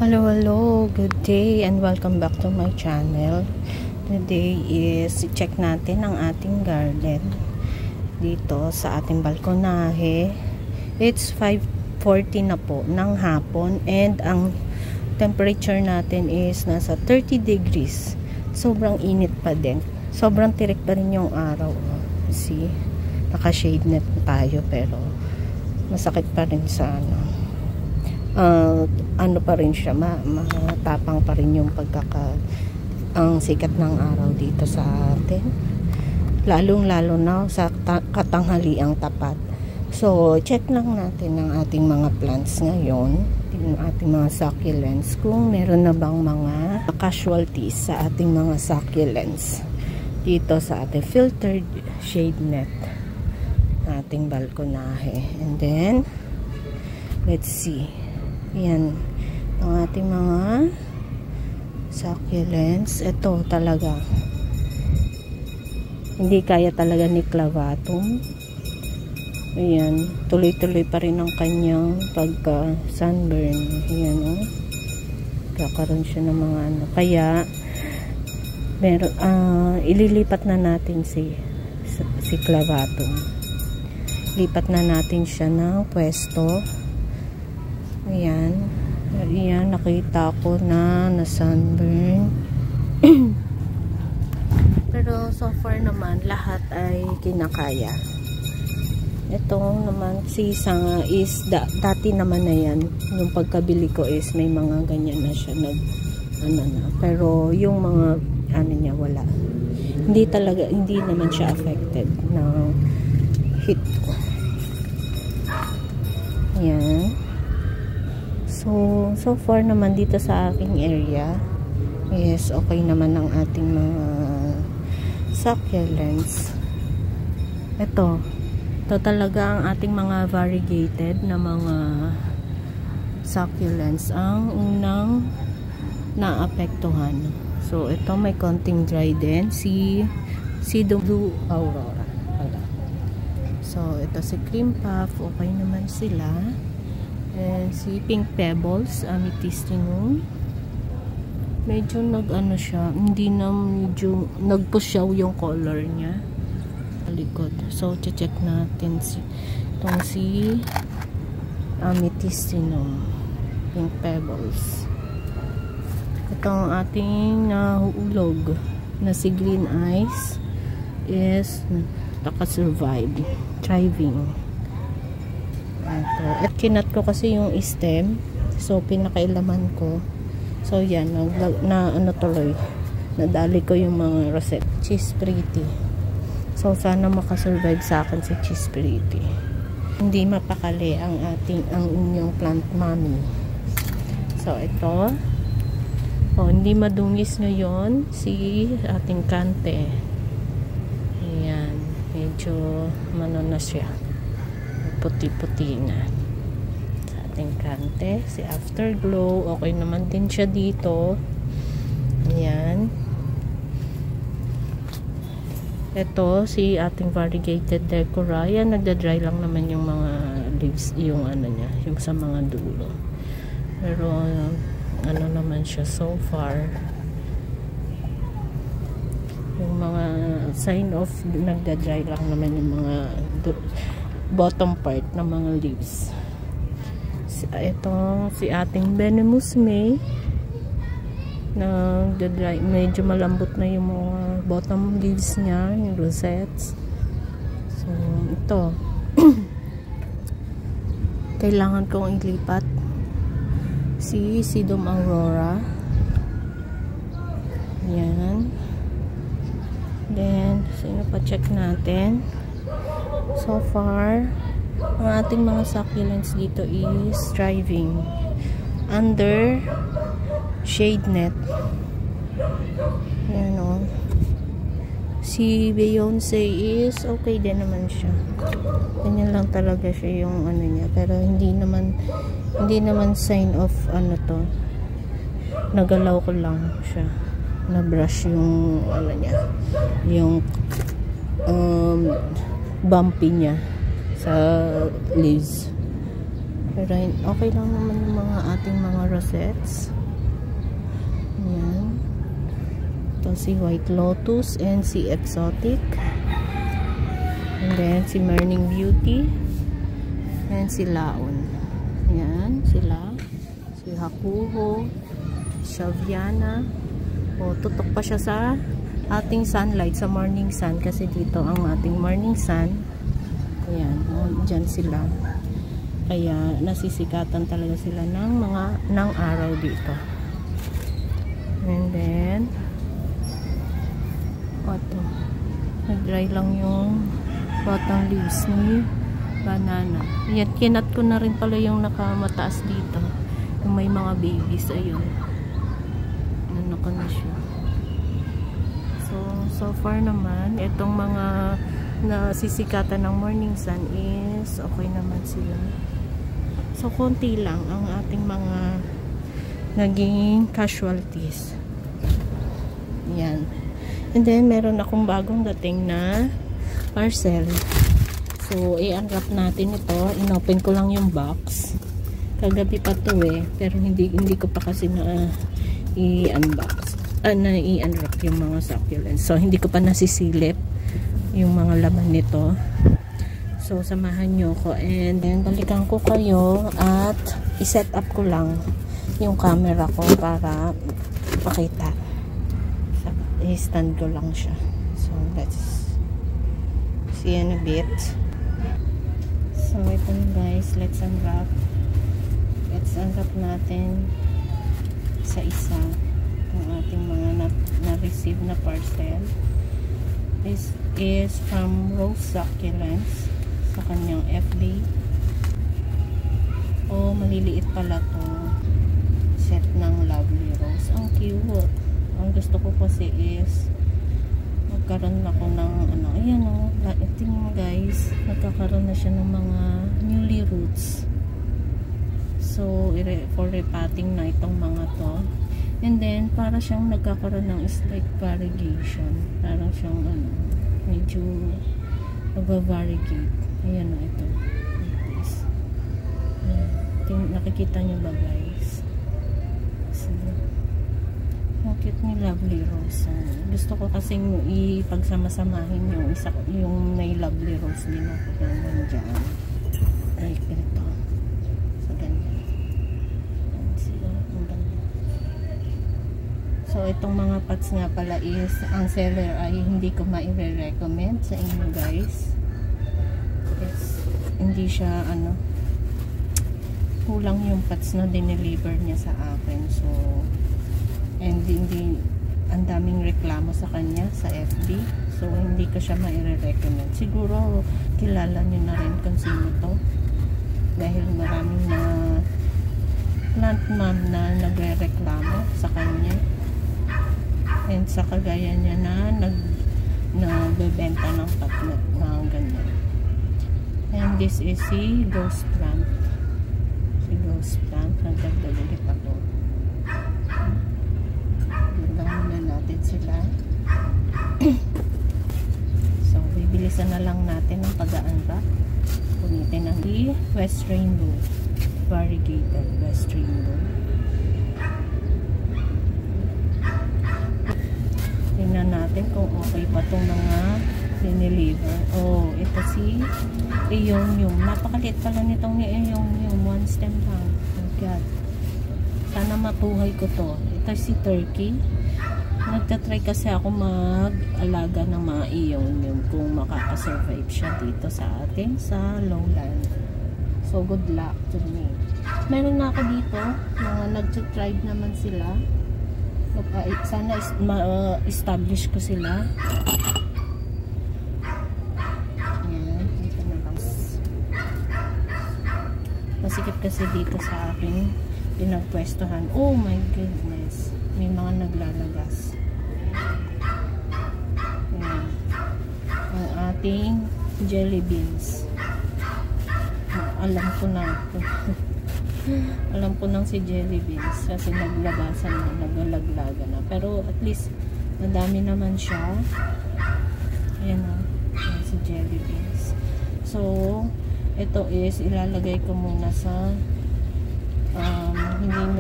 Hello, good day and welcome back to my channel. Today is check natin ang ating garden dito sa ating balkonahe. It's 5:40 na po ng hapon and ang temperature natin is nasa 30 degrees. Sobrang init pa din. Sobrang tirik pa rin yung araw. See, naka-shade net tayo pero masakit pa rin sa ano pa rin siya, matapang pa rin yung ang sikat ng araw dito sa atin, lalong-lalo na sa katanghaliang tapat. So, check lang natin ang ating mga plants ngayon, yung ating mga succulents, kung meron na bang mga casualties sa ating mga succulents dito sa ating filtered shade net ating balkonahe. And then, let's see. Yan, ang ating mga succulents. Ito talaga, hindi kaya talaga ni clavatum. Ayan, tuloy-tuloy pa rin ang kanyang pagka-sunburn. Ayan, oh. Kakaroon siya ng mga ano. Kaya, ililipat na natin si clavatum. Lipat na natin siya ng pwesto. Ayan. Ayan, nakita ko na sunburn. Pero so far naman, lahat ay kinakaya. Ito naman, si sanga is, dati naman na yan. Yung pagkabili ko is may mga ganyan na siya. Pero yung mga, niya, wala. Hindi naman siya affected ng heat. Ayan. So far naman dito sa aking area is okay naman ang ating mga succulents. Ito talaga ang ating mga variegated na mga succulents ang unang naapektuhan. So ito may konting dry din, si Blue Aurora. So ito si Cream Puff, okay naman sila. And si Pink Pebbles, Amethystinum, medyo siya, hindi na medyo nagpusyaw yung color niya sa likod. So check natin itong si Amethystinum, Pink Pebbles. Itong ating nahuulog na si Green Eyes is naka-survive, thriving. At kinat ko kasi yung stem, so pinakailaman ko. So yan, tuloy, nadali ko yung mga rosette. Cheese Pretty. So sana makasurvive sa akin si Cheese Pretty. Hindi mapakali ang inyong plant mommy. So ito, hindi madungis ngayon si ating kante. Ayan, medyo na siya, puti-puti na sa ating kante. Si Afterglow, okay naman din siya dito. Ayan. Ito si ating variegated decora. Yan, nagda-dry lang naman yung mga leaves, yung niya, yung sa mga dulo. Pero naman siya so far. Yung mga sign of nagda-dry lang naman yung mga bottom part ng mga leaves. Ito si ating Venomous May na dry, medyo malambot na yung mga bottom leaves niya, yung rosettes. So ito kailangan kong ilipat si Sedum Aurora. Yan. Then sino pa check natin? So far, ang ating mga succulents dito is thriving under shade net. Yan o. Si Beyonce is okay din naman siya. Ganyan lang talaga siya yung niya. Pero hindi naman sign of nagalaw ko lang siya. Na-brush yung niya. Yung bumpy niya sa leaves. Pero okay lang naman yung mga ating mga rosettes. Ayan. Ito si White Lotus and si Exotic. And then si Morning Beauty. And si Laon. Ayan, sila. Si Hakuho. Shaviana. O, tutok pa siya sa ating sunlight, sa morning sun. Kasi dito ang ating morning sun. Ayan, dyan sila. Kaya nasisikatan talaga sila ng araw dito. And then ito, nag-dry lang yung bottom leaves ni banana. Yan, kinat ko na rin pala yung nakamataas dito. Yung may mga babies, ayun. Ano ko na siya. So far naman, itong mga nasisikatan ng morning sun is okay naman sila. So, konti lang ang ating mga naging casualties. Yan. And then, meron akong bagong dating na parcel. So, i-unwrap natin ito. Inopen ko lang yung box. Kagabi pa to pero hindi ko pa kasi na i-unbox. Na i-unwrap yung mga succulents. So, hindi ko pa nasisilip yung mga laman nito. So, samahan nyo ko. And then, balikan ko kayo at i-set up ko lang yung camera ko para pakita. I-stand ko lang siya. So, let's see in a bit. So, ito na guys. Let's unwrap. Let's unwrap natin sa isa ang ating mga na-receive na parcel. This is from Rose Succulents sa kanyang FB. Oh, maliliit pala to. Set ng Lovely Rose. Ang cute. Ang gusto ko kasi is magkaroon ako ng ano, ayan o, tingnan guys, nagkakaroon na siya ng mga newly roots. So, for repotting na itong mga to. And then, para siyang nagkakaroon ng slight variegation. Parang siyang ano, medyo nagva-variegate. Ayan o, ito. Nakikita niyo ba guys? Ang cute ni Lovely Rose. Gusto ko kasing ipagsama-samahin yung may Lovely Rose din ako dyan. Like ito. So, ganyan. So, itong mga pots nga pala is, ang seller ay hindi ko ma-recommend sa inyo guys. Hindi siya ano, kulang yung pots na dineliver niya sa akin. So, and hindi, ang daming reklamo sa kanya sa FB. So, hindi ko siya ma-recommend. Siguro, kilala niyo na rin kung sino to. Dahil maraming na plant mom na nagre-reklamo sa kanya. And sa kagaya niya na nagbebenta ng pot na ganyan. And this is si Ghost Plant. Si Ghost Plant. Nagdagdag ulit ako. Gagawin na natin sila. So, bibilisan na lang natin ang pag-unwrap. Gamitin ang West Rainbow. Variegated West Rainbow. Tingnan natin kung okay pa itong mga dineliver. Oh, ito si Aeonium. Napakaliit pala nitong ni Aeonium. One stem lang. Oh God. Sana mapuhay ko to. Ito si Turkey. Nagtatry kasi ako mag-alaga ng mga Aeonium kung makakasurvive siya dito sa atin sa lowland. So, good luck to me. Meron na ako dito. Mga nag-tribe naman sila. Sana ma-establish ko sila. Masikip kasi dito sa aking pinagpwestuhan. Oh my goodness. May mga naglalagas. Ayan. Ang ating jelly beans. Alam ko na. Alam ko nang si jelly beans. Kasi naglagasan na. Naglalaglaga na. Pero at least madami naman siya. Ayan o. Ayan si jelly beans. So, ito is ilalagay ko muna sa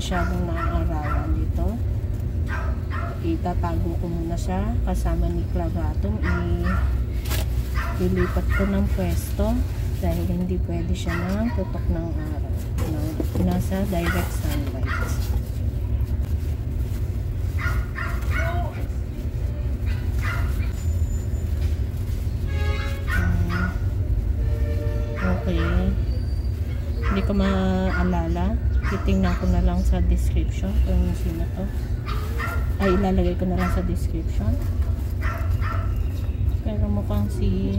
masyadong naaarawan dito. Itatago ko muna siya kasama ni clavatum. Ilipat ko ng pwesto dahil hindi pwede siya ng tutok ng araw. Nasa direct sunlight. Okay. Hindi ko maalala. Titingnan ko na lang sa description kung sino to. Ay, ilalagay ko na lang sa description. Pero mukhang si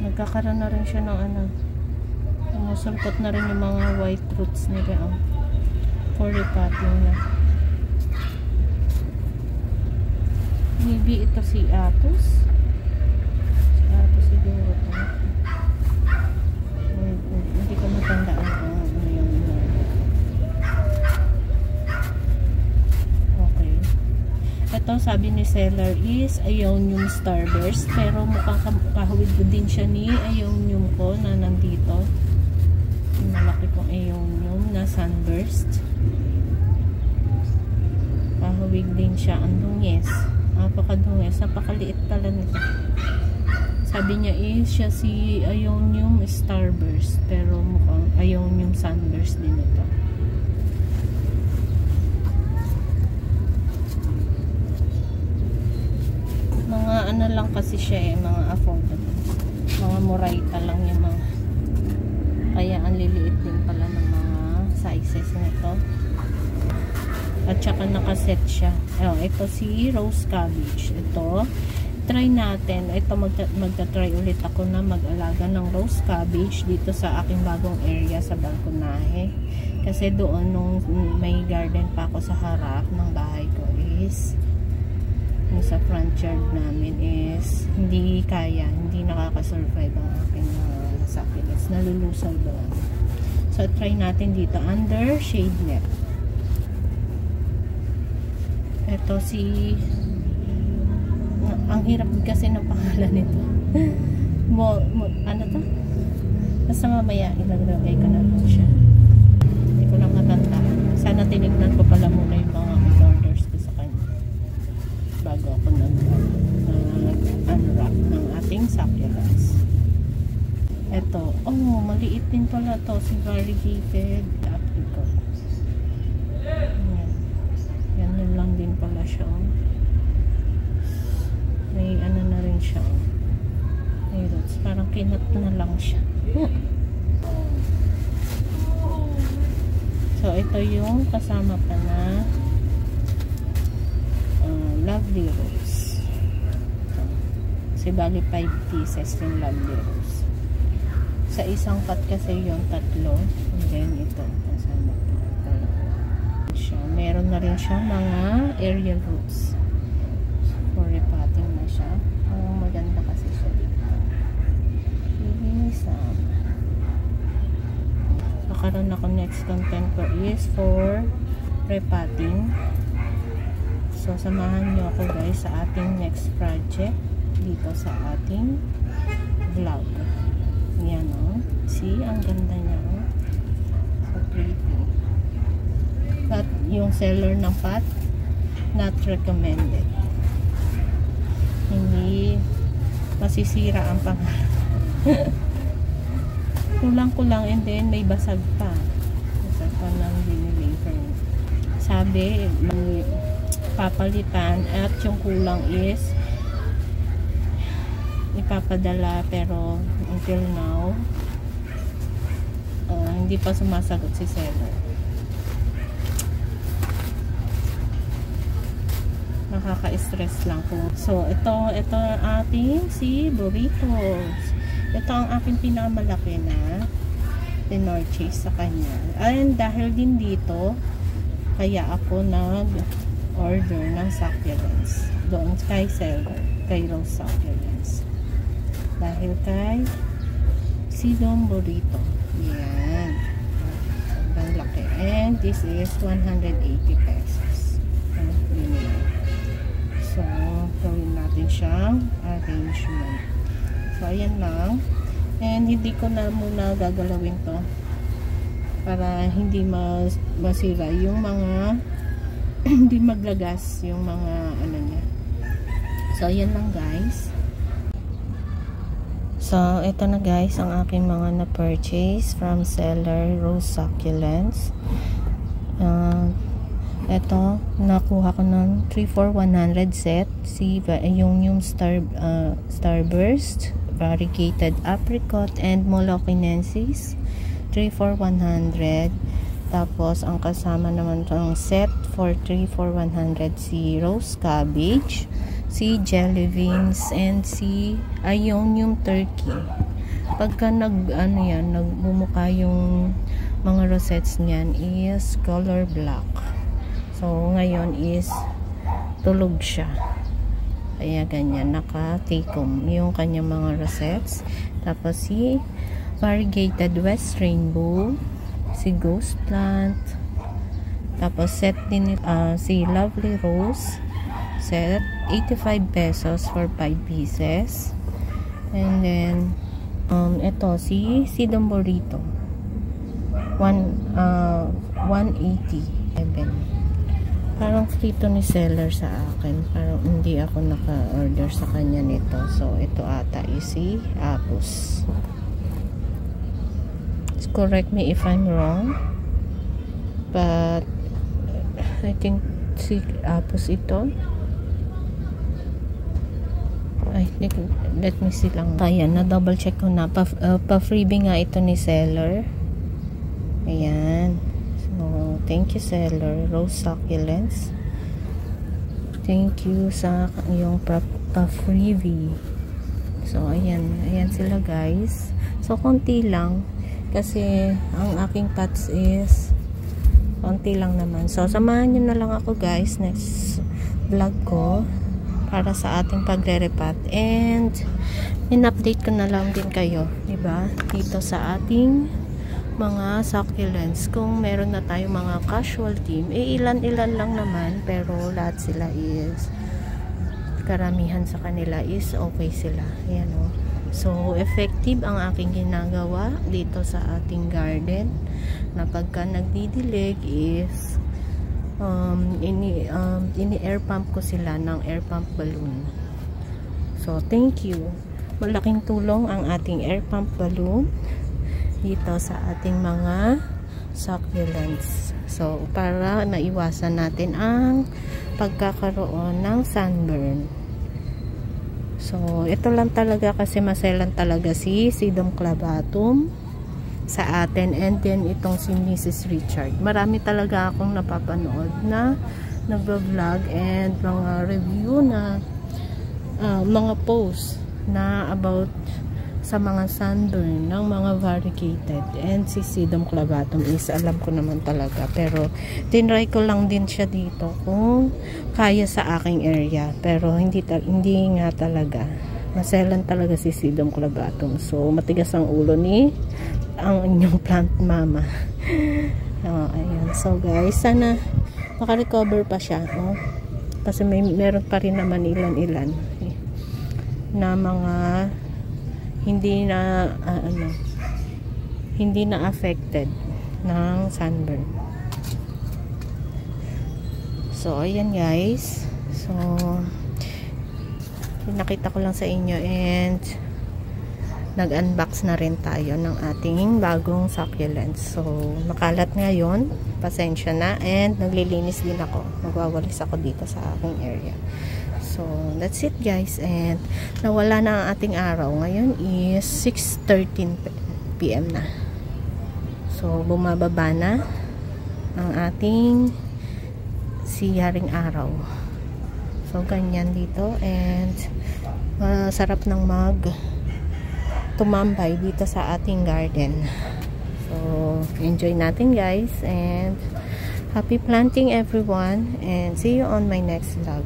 nagkakaroon na rin siya ng ano, sumusulpot na rin yung mga white roots nila for repotting na. Maybe ito si Atos. Si Atos siguro ito. Hindi ko matandaan kung ano yung okay. Ito sabi ni seller is Aeonium Starburst, pero mukhang kahawig ko din siya ni Aeonium ko na nandito. Malaki pong Aeonium na Sunburst. Kahawig din siya. Ang dungis. Napakadungis. Napakaliit pala nito. Sabi niya is siya si Aeonium Starburst, pero mukhang Aeonium Sunburst din ito. Mga ano lang kasi siya mga affordable. Mga Moraita lang yung mga. Kaya ang liliit din pala ng mga sizes nito. At saka nakaset siya. Ito si Rose Cabbage. Ito, try natin. Ito, magta-try ulit ako na mag-alaga ng Rose Cabbage dito sa aking bagong area sa balkonahe. Kasi doon, nung may garden pa ako sa harap ng bahay ko is, yung sa front yard namin is, hindi kaya, hindi nakakasurvive ang aking succulents. Nalulusaw doon. So, try natin dito under shade net. Ito si ang hirap kasi ng pangalan nito. Ano to? Basta mamaya ilagay ko na lang siya. Hindi ko lang matanda. Sana tinignan ko pala muna yung mga orders ko sa kanya bago ako nag-unwrap ng ating succulents. Ito, maliit din pala to, si variegated apricot. Yan lang din pala siya. May ano na rin siya. May roots. Parang kinat na lang siya. So, ito yung kasama pa na lovely rose. Kasi bali 5 pieces yung lovely rose. Sa isang cut kasi yung 3. And then ito. Kasama pa. Meron na rin siya mga aerial roots for repotting na siya. Maganda kasi siya dito. Nakaroon ako next content ko is for repotting. So samahan nyo ako guys sa ating next project dito sa ating vlog. Yan see, ang ganda niya. So pretty. But yung seller ng pot, not recommended. Hindi masisira ang pangalan. Kulang-kulang and then may basag pa. Basag pa ng dinilater. Sabi, may papalitan at yung kulang is ipapadala, pero until now hindi pa sumasagot si seller. Nakaka-stress lang po. So, ito ating si Burritos. Ito ang aking pinakamalaki na pinorchase sa kanya. And dahil din dito, kaya ako nag-order ng succulents. Doon kay seller, kay Rose Succulents. Dahil kay Sidong Burrito. Yan. Sobrang laki. And this is 180 pesos. So, gawin natin siyang arrangement. So, ayan lang. And hindi ko na muna gagalawin to para hindi masira yung mga hindi maglagas yung mga ano niya. So yan lang guys. So ito na guys ang aking mga na-purchase from seller Rose Succulents. Ito nakuha ko ng 3 for 100 set. Si yung Starburst, variegated apricot and Molokinensis 3 for 100. Tapos ang kasama naman ng set for 3 for 100 si rose cabbage, si jelly beans, and si Ionium turkey. Pagka nagbumuka yung mga rosettes niyan is color black. So ngayon is tulog siya. Kaya ganyan, nakatikom yung kanyang mga rosettes. Tapos si variegated West Rainbow, si Ghost Plant. Tapos set din si Lovely Rose set 85 pesos for 5 pieces. And then ito si Sidon Burrito 180. Parang free to ni seller sa akin. Parang hindi ako naka-order sa kanya nito. So ito ata is si Apus. Correct me if I'm wrong, but I think si Apus ito. Let me see lang. Ayan, na double check ko na. Pa-freebie nga ito ni seller. Ayan. So, thank you seller. Rose Succulents. Thank you sa yung pa-freebie. So, ayan. Ayan sila guys. So, konti lang. Kasi, ang aking pots is konti lang naman. So, samahan nyo na lang ako guys. Next vlog ko. Para sa ating pagre-repot. And, in-update ko na lang din kayo. Diba? Dito sa ating mga succulents. Kung meron na tayong mga casual team, ilan-ilan lang naman. Pero, lahat sila is, karamihan sa kanila is okay sila. Ayan o. So, effective ang aking ginagawa dito sa ating garden. Na pagka nagdidilig is, ini-air pump ko sila ng air pump balloon. So, thank you. Malaking tulong ang ating air pump balloon dito sa ating mga succulents. So, para maiwasan natin ang pagkakaroon ng sunburn. So, ito lang talaga kasi maselan talaga si Sedum clavatum sa atin, and then itong si Mrs. Richard. Marami talaga akong napapanood na nagba-vlog and mga review na mga posts na about sa mga sunburn ng mga variegated, and si Sedum clavatum is alam ko naman talaga, pero tinry ko lang din siya dito kung kaya sa aking area, pero hindi nga talaga maselan talaga si Sedum clavatum. So matigas ang ulo ni ang inyong plant mama. Ayan. So guys, sana makarecover pa siya. Kasi meron pa rin naman ilan-ilan na mga hindi na affected ng sunburn. So ayan guys. So nakita ko lang sa inyo, and nag-unbox na rin tayo ng ating bagong succulents. So, makalat ngayon. Pasensya na. And, naglilinis din ako. Magwawalis ako dito sa aking area. So, that's it guys. And, nawala na ang ating araw. Ngayon is 6:13 PM na. So, bumababa na ang ating siyaring araw. So, ganyan dito. And, masarap ng tumambay dito sa ating garden. So, enjoy natin guys, and happy planting everyone, and see you on my next vlog.